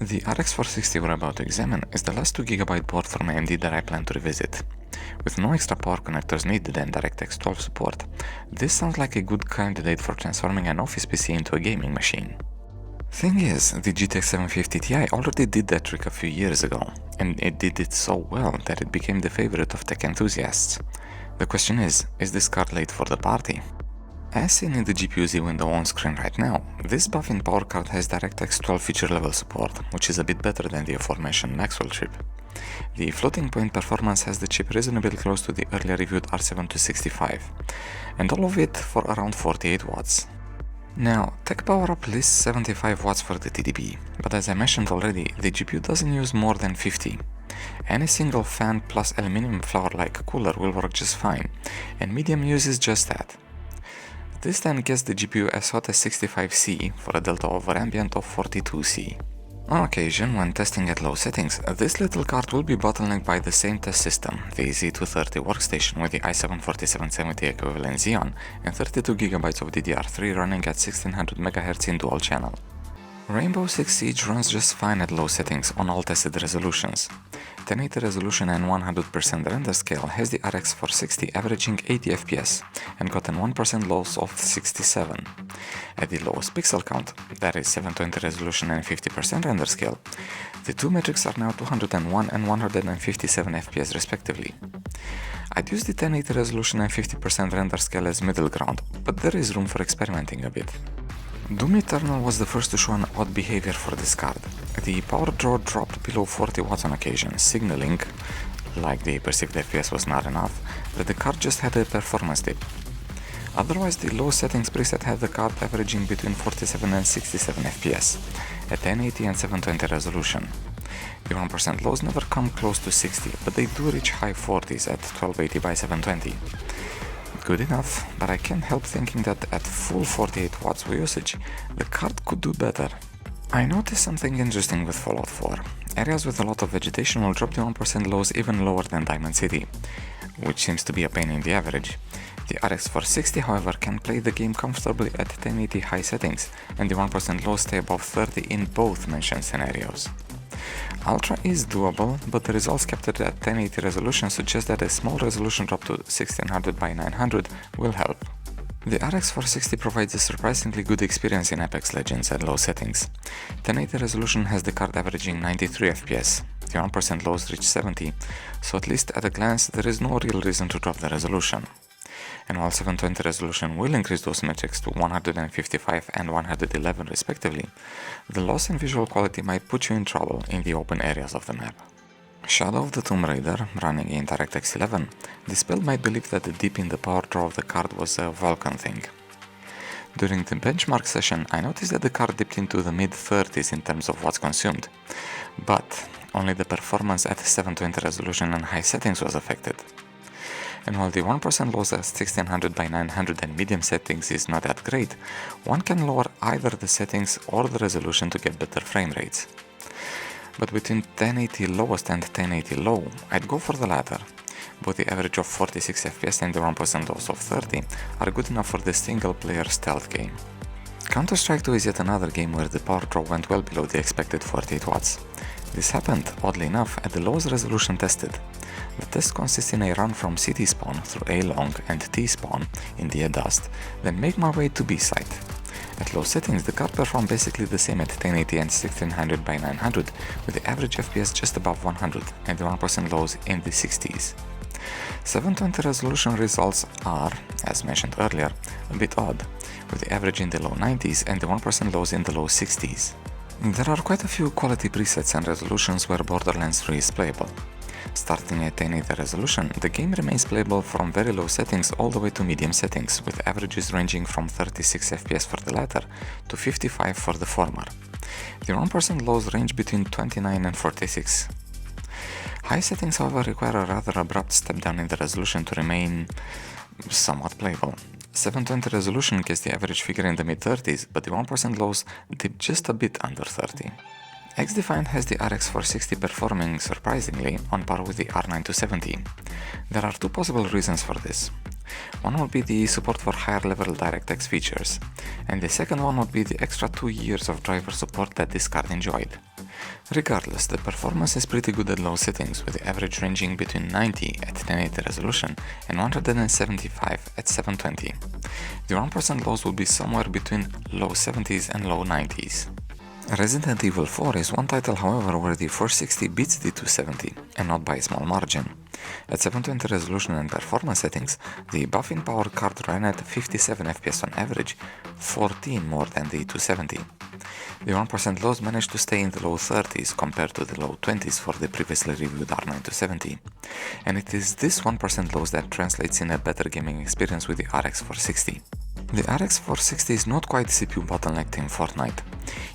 The RX 460 we're about to examine is the last 2GB board from AMD that I plan to revisit. With no extra power connectors needed and DirectX 12 support, this sounds like a good candidate for transforming an office PC into a gaming machine. Thing is, the GTX 750 Ti already did that trick a few years ago, and it did it so well that it became the favorite of tech enthusiasts. The question is this card late for the party? As seen in the GPU-Z window on screen right now, this buff-in power card has DirectX 12 feature level support, which is a bit better than the aforementioned Maxwell chip. The floating point performance has the chip reasonably close to the earlier reviewed R7-265, and all of it for around 48 watts. Now, Tech PowerUp lists 75 watts for the TDP, but as I mentioned already, the GPU doesn't use more than 50. Any single fan plus aluminum flower-like cooler will work just fine, and medium uses just that. This then gets the GPU as hot as 65C for a delta over ambient of 42C. On occasion, when testing at low settings, this little card will be bottlenecked by the same test system, the Z230 workstation with the i7-4770 equivalent Xeon and 32GB of DDR3 running at 1600 MHz in dual channel. Rainbow Six Siege runs just fine at low settings on all tested resolutions. 1080 resolution and 100% render scale has the RX 460 averaging 80 FPS and got an 1% loss of 67. At the lowest pixel count, that is 720 resolution and 50% render scale, the two metrics are now 201 and 157 FPS respectively. I'd use the 1080 resolution and 50% render scale as middle ground, but there is room for experimenting a bit. Doom Eternal was the first to show an odd behavior for this card. The power draw dropped below 40 watts on occasion, signaling, like the perceived FPS was not enough, that the card just had a performance dip. Otherwise, the low settings preset had the card averaging between 47 and 67 FPS, at 1080 and 720 resolution. The 1% lows never come close to 60, but they do reach high 40s at 1280 by 720. Good enough, but I can't help thinking that at full 48 watts usage, the card could do better. I noticed something interesting with Fallout 4. Areas with a lot of vegetation will drop the 1% lows even lower than Diamond City, which seems to be a pain in the average. The RX 460, however, can play the game comfortably at 1080 high settings, and the 1% lows stay above 30 in both mentioned scenarios. Ultra is doable, but the results captured at 1080 resolution suggest that a small resolution drop to 1600 by 900 will help. The RX 460 provides a surprisingly good experience in Apex Legends at low settings. 1080 resolution has the card averaging 93 FPS, the 1% lows reach 70, so at least at a glance there is no real reason to drop the resolution. And while 720 resolution will increase those metrics to 155 and 111 respectively, the loss in visual quality might put you in trouble in the open areas of the map. Shadow of the Tomb Raider, running in DirectX 11, dispelled my belief that the dip in the power draw of the card was a Vulkan thing. During the benchmark session, I noticed that the card dipped into the mid-30s in terms of watts consumed, but only the performance at 720 resolution and high settings was affected. And while the 1% loss at 1600 by 900 and medium settings is not that great, one can lower either the settings or the resolution to get better frame rates. But between 1080 lowest and 1080 low, I'd go for the latter. Both the average of 46 FPS and the 1% loss of 30 are good enough for the single-player stealth game. Counter-Strike 2 is yet another game where the power draw went well below the expected 48 watts. This happened, oddly enough, at the lowest resolution tested. The test consists in a run from CT spawn through A long and T spawn in the dust, then make my way to B site. At low settings, the card performed basically the same at 1080 and 1600 by 900, with the average FPS just above 100 and the 1% lows in the 60s. 720 resolution results are, as mentioned earlier, a bit odd, with the average in the low 90s and the 1% lows in the low 60s. There are quite a few quality presets and resolutions where Borderlands 3 is playable. Starting at 1080 resolution, the game remains playable from very low settings all the way to medium settings, with averages ranging from 36 FPS for the latter to 55 for the former. The 1% lows range between 29 and 46. High settings, however, require a rather abrupt step down in the resolution to remain somewhat playable. 720 resolution gets the average figure in the mid-30s, but the 1% lows dip just a bit under 30. XDefiant has the RX 460 performing surprisingly on par with the R9270. There are two possible reasons for this. One would be the support for higher level DirectX features, and the second one would be the extra 2 years of driver support that this card enjoyed. Regardless, the performance is pretty good at low settings, with the average ranging between 90 at 1080 resolution and 175 at 720. The 1% lows will be somewhere between low 70s and low 90s. Resident Evil 4 is one title, however, where the 460 beats the 270, and not by a small margin. At 720 resolution and performance settings, the buff-in power card ran at 57 FPS on average, 14 more than the 270. The 1% lows managed to stay in the low 30s compared to the low 20s for the previously reviewed R9 270. And it is this 1% lows that translates in a better gaming experience with the RX 460. The RX 460 is not quite CPU bottlenecked in Fortnite.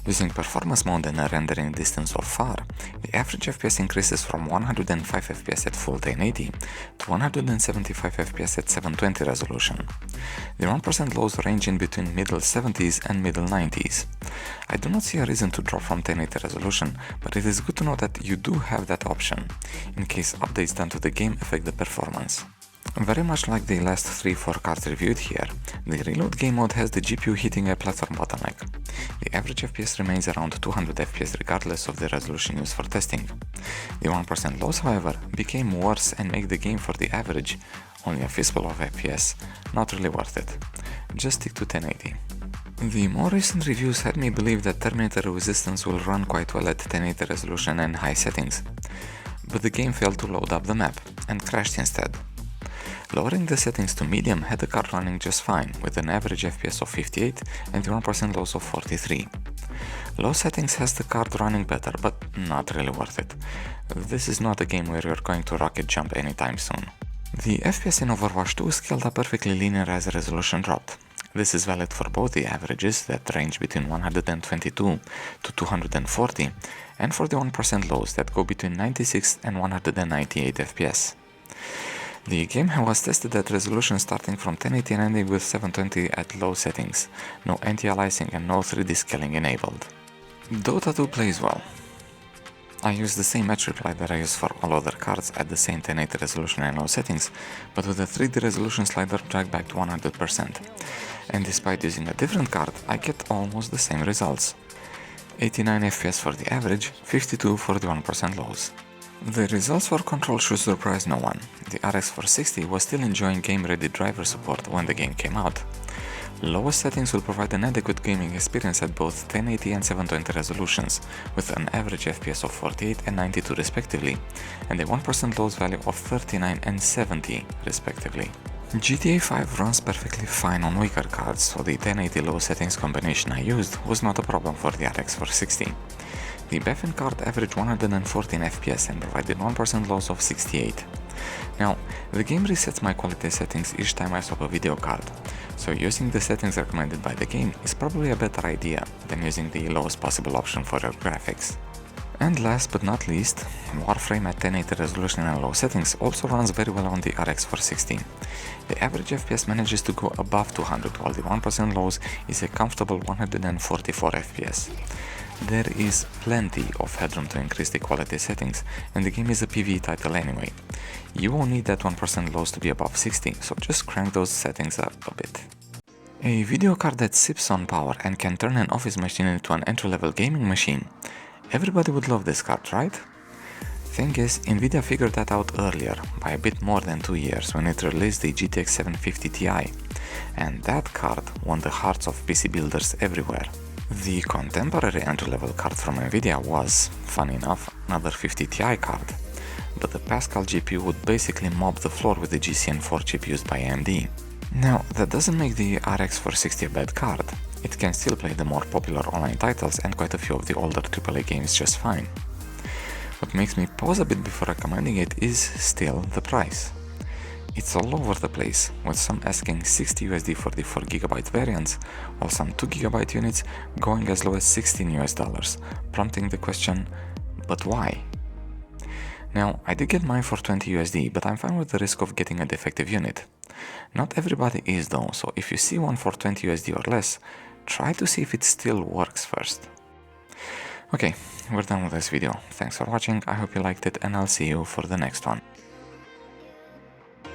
Using performance mode and a rendering distance of far, the average FPS increases from 105 FPS at full 1080 to 175 FPS at 720 resolution. The 1% lows range in between middle 70s and middle 90s. I do not see a reason to drop from 1080 resolution, but it is good to know that you do have that option, in case updates done to the game affect the performance. Very much like the last 3-4 cards reviewed here, the reload game mode has the GPU hitting a platform bottleneck. The average FPS remains around 200 FPS regardless of the resolution used for testing. The 1% loss, however, became worse and make the game for the average, only a fistful of FPS, not really worth it. Just stick to 1080. The more recent reviews had me believe that Terminator Resistance will run quite well at 1080 resolution and high settings, but the game failed to load up the map and crashed instead. Lowering the settings to medium had the card running just fine, with an average FPS of 58 and 1% loss of 43. Low settings has the card running better, but not really worth it. This is not a game where you're going to rocket jump anytime soon. The FPS in Overwatch 2 scaled up perfectly linear as the resolution dropped. This is valid for both the averages that range between 122 to 240 and for the 1% lows that go between 96 and 198 FPS. The game was tested at resolution starting from 1080 and ending with 720 at low settings, no anti-aliasing and no 3D scaling enabled. Dota 2 plays well. I use the same metric light that I use for all other cards at the same 1080 resolution and low settings, but with a 3D resolution slider dragged back to 100%. And despite using a different card, I get almost the same results. 89 FPS for the average, 52 for the 1% lows. The results for control should surprise no one. The RX 460 was still enjoying game-ready driver support when the game came out. Lowest settings will provide an adequate gaming experience at both 1080 and 720 resolutions, with an average FPS of 48 and 92 respectively, and a 1% loss value of 39 and 70 respectively. GTA 5 runs perfectly fine on weaker cards, so the 1080 low settings combination I used was not a problem for the RX 460. The buff-in card averaged 114 FPS and provided 1% loss of 68. Now, the game resets my quality settings each time I swap a video card, so using the settings recommended by the game is probably a better idea than using the lowest possible option for your graphics. And last but not least, Warframe at 1080 resolution and low settings also runs very well on the RX 460. The average FPS manages to go above 200, while the 1% lows is a comfortable 144 FPS. There is plenty of headroom to increase the quality settings, and the game is a PvE title anyway. You won't need that 1% lows to be above 60, so just crank those settings up a bit. A video card that sips on power and can turn an office machine into an entry-level gaming machine. Everybody would love this card, right? Thing is, Nvidia figured that out earlier, by a bit more than 2 years, when it released the GTX 750 Ti, and that card won the hearts of PC builders everywhere. The contemporary entry-level card from Nvidia was, fun enough, another 50 Ti card, but the Pascal GPU would basically mop the floor with the GCN4 chip used by AMD. Now, that doesn't make the RX 460 a bad card. It can still play the more popular online titles and quite a few of the older AAA games just fine. What makes me pause a bit before recommending it is still the price. It's all over the place, with some asking $60 for the 4GB variants, while some 2GB units going as low as $16, prompting the question, but why? Now, I did get mine for $20, but I'm fine with the risk of getting a defective unit. Not everybody is though, so if you see one for $20 or less, try to see if it still works first. Okay, we're done with this video. Thanks for watching, I hope you liked it, and I'll see you for the next one.